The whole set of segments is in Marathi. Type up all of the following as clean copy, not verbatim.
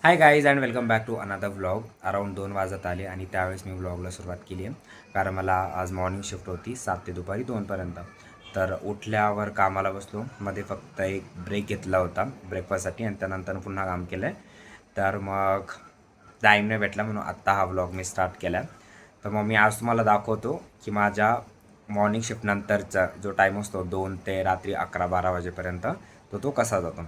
High guys and welcome back to another vlog. Around 2 वाजत आले आणि त्यावेळेस मी व्लॉगला सुरुवात केली आहे. कारण मला आज मॉर्निंग शिफ्ट होती 7 ते दुपारी 2पर्यंत. तर उठल्यावर कामाला बसलो. मध्ये फक्त एक ब्रेक घेतला होता ब्रेकफास्टसाठी आणि त्यानंतर पुन्हा काम केलं आहे. तर मग टाईम नाही भेटला म्हणून आत्ता हा व्लॉग मी स्टार्ट केला. तर मग मी आज तुम्हाला दाखवतो की माझ्या मॉर्निंग शिफ्टनंतरचा जो टाईम असतो 2 ते रात्री 11-12 वाजेपर्यंत तो कसा जातो.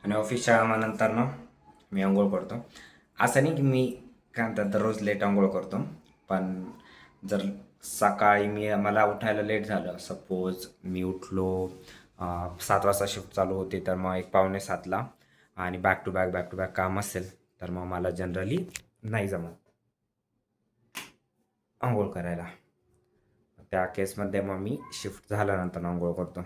आणि ऑफिसच्या कामानंतर ना मी आंघोळ करतो. असं नाही की मी काय म्हणतात दररोज लेट आंघोळ करतो, पण जर सकाळी मला उठायला लेट झालं, सपोज मी उठलो 7 वाजता शिफ्ट चालू होते, तर मग एक 6:45ला आणि बॅक टू बॅक काम असेल तर मग मला जनरली नाही जमत आंघोळ करायला. त्या केसमध्ये मग मी शिफ्ट झाल्यानंतर आंघोळ करतो.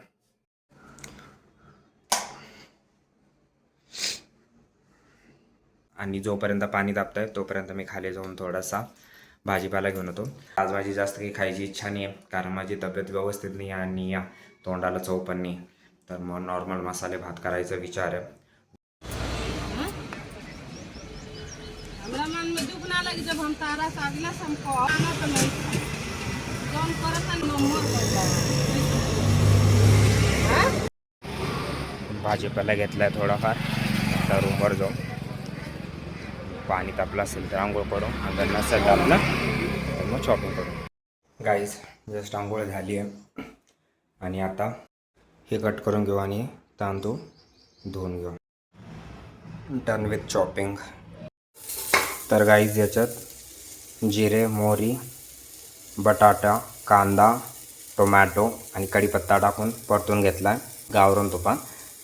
आणि जोपर्यंत पाणी तापतंय तोपर्यंत मी खाली जाऊन थोडासा भाजीपाला घेऊन येतो. आज भाजी जास्त काही खायची इच्छा नाही आहे, कारण माझी तब्येत व्यवस्थित नाही आणि तोंडाला चव पण नाही. तर मग नॉर्मल मसाले भात करायचा विचार आहे. भाजीपाला घेतला आहे थोडाफार. आता रूमवर जाऊन पाणी तापलं असेल तर आंघोळ करू, आणि नसेल तापलं तर मग शॉपिंग करू. गाईज जस्ट आंघोळ झाली आहे आणि आता हे कट करून घेऊ आणि तांदूळ धुवून घेऊ. Done with chopping. तर गाईज याच्यात जिरे, मोहरी, बटाटा, कांदा, टोमॅटो आणि कढीपत्ता टाकून परतून घेतला आहे गावरून तुपात.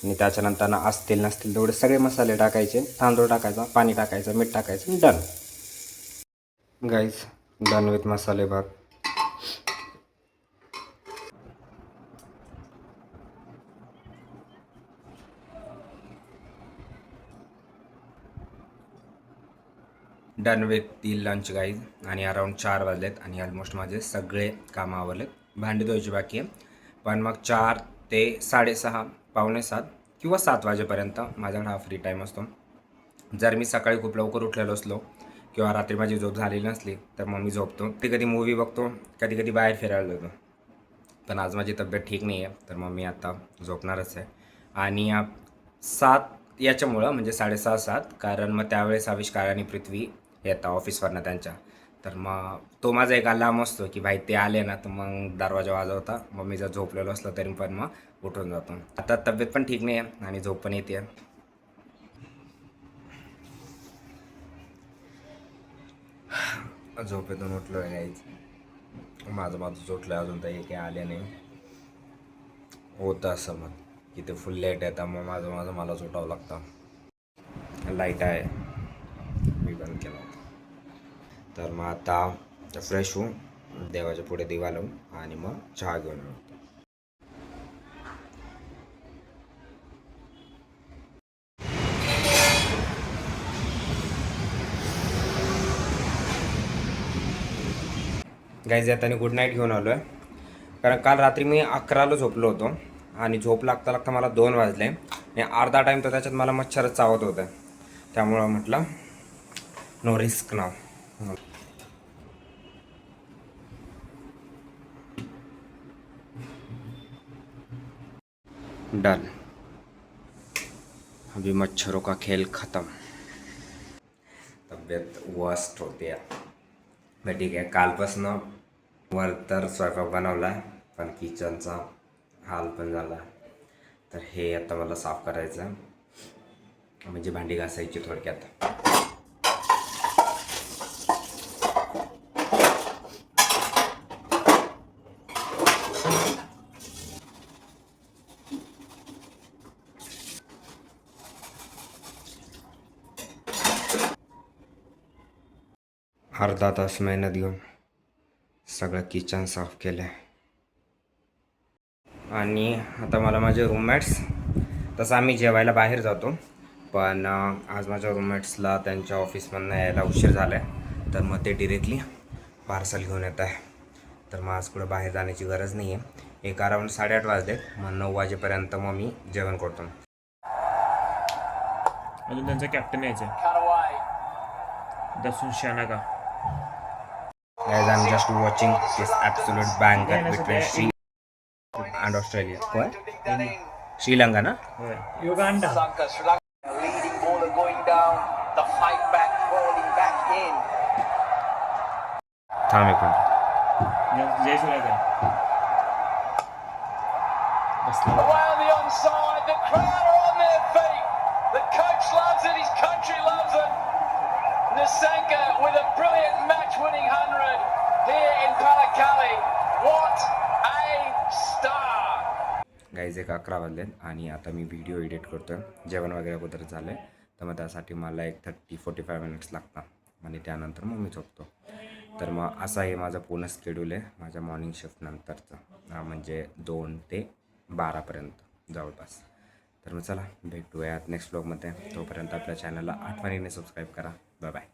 आणि त्याच्यानंतर असतील नसतील तेवढे सगळे मसाले टाकायचे, तांदूळ टाकायचा, पाणी टाकायचं, मीठ टाकायचं, डन. गाईज डन विथ मसाले भात. Done with the lunch guys. आणि अराऊंड 4 वाजलेत आणि ऑलमोस्ट माझे सगळे कामं आवरलेत. भांडी धुवायची बाकी आहे, पण मग 4 ते 6:30, 6:45 किंवा 7 वाजेपर्यंत माझ्याकडे हा फ्री टाईम असतो. जर मी सकाळी खूप लवकर उठलेलो असलो किंवा रात्री माझी झोप झालेली नसली तर मग मी झोपतो. कधी मूवी बघतो, कधी कधी बाहेर फिरायला जातो. पण आज माझी तब्येत ठीक नाही आहे, तर मग मी आता झोपणारच आहे. आणि 7 याच्यामुळं म्हणजे 6:30-7, कारण मग त्यावेळेस आविष्कार आणि पृथ्वी येतात ऑफिसवरनं त्यांच्या. तर मग तो माझा एक अलार्म असतो की भाई ते आले ना तर मग दरवाजा वाजवता. मग मी जर झोपलेलो असलो तरी पण मग उठून जातो. आता तब्येत पण ठीक नाही आहे आणि झोप पण येते. झोपेतून उठलो आहे गाईच. माझं झोटलं अजून तर हे काही आले नाही. होतं असं मग की ते फुल लेट येतं, मग मलाच उठावं लागतं. लाईट आहे, मी बंद केला होता. तर मग आता फ्रेश होऊन देवाच्या पुढे दिवा लावून आणि मग चहा घेऊन येऊ. गाईज येताना गुड नाईट घेऊन आलो आहे, कारण काल रात्री मी 11ला झोपलो होतो आणि झोप लागता लागता मला 2 वाजले आणि अर्धा टाईम तर त्याच्यात मला मच्छरच चावत होतं. त्यामुळं म्हटलं नो रिस्क नाव. डन. अभी मच्छरों का खेल ख़त्म. तब्येत वर्स्ट होते मग ठीक आहे. कालपासनं वर तर स्वयंपाक बनवला आहे, पण किचनचा हाल पण झाला. तर हे आता मला साफ करायचं, म्हणजे भांडी घासायची थोडक्यात. अर्धा तास मेहनत घेऊन सगळं किचन साफ केलं आहे. आणि आता मला माझे रूममेट्स तसं आम्ही जेवायला बाहेर जातो, पण आज माझ्या रूममेट्सला त्यांच्या ऑफिसमधनं यायला उशीर झाला आहे, तर मग ते डिरेक्टली पार्सल घेऊन येत आहे. तर मग आज कुठं बाहेर जाण्याची गरज नाही आहे. एक अराऊंड 8:30 वाजले, मग 9 वाजेपर्यंत मग मी जेवण करतो. अजून त्यांचा कॅप्टन यायचा Dasun Shanaka. Guys, I'm just watching this absolute banger between Sri and Australia. What? Sri Lanka, na? होय. Uganda. Leading bowler going down. The fight back, falling back in. थांब एक minute. Jai Surya Away on the onside. The crowd are on their feet. The coach loves it. His country loves it. Nasanka with a brilliant match-winning 100 here in Pallekele. What a star! Guys 11 वाजले आणि आता मी व्हिडिओ एडिट करतो आहे. जेवण वगैरे अगोदर झालं आहे, तर मग त्यासाठी मला एक 30-45 मिनिट्स लागतात आणि त्यानंतर मग मी झोपतो. तर मग असं आहे माझं पूर्ण शेड्यूल आहे माझ्या मॉर्निंग शिफ्ट नंतरचं, म्हणजे 2 ते 12पर्यंत जवळपास. तर मग चला भेटूयात नेक्स्ट व्लॉगमध्ये. तोपर्यंत आपल्या चॅनलला आठवणीने सबस्क्राईब करा. Bye bye.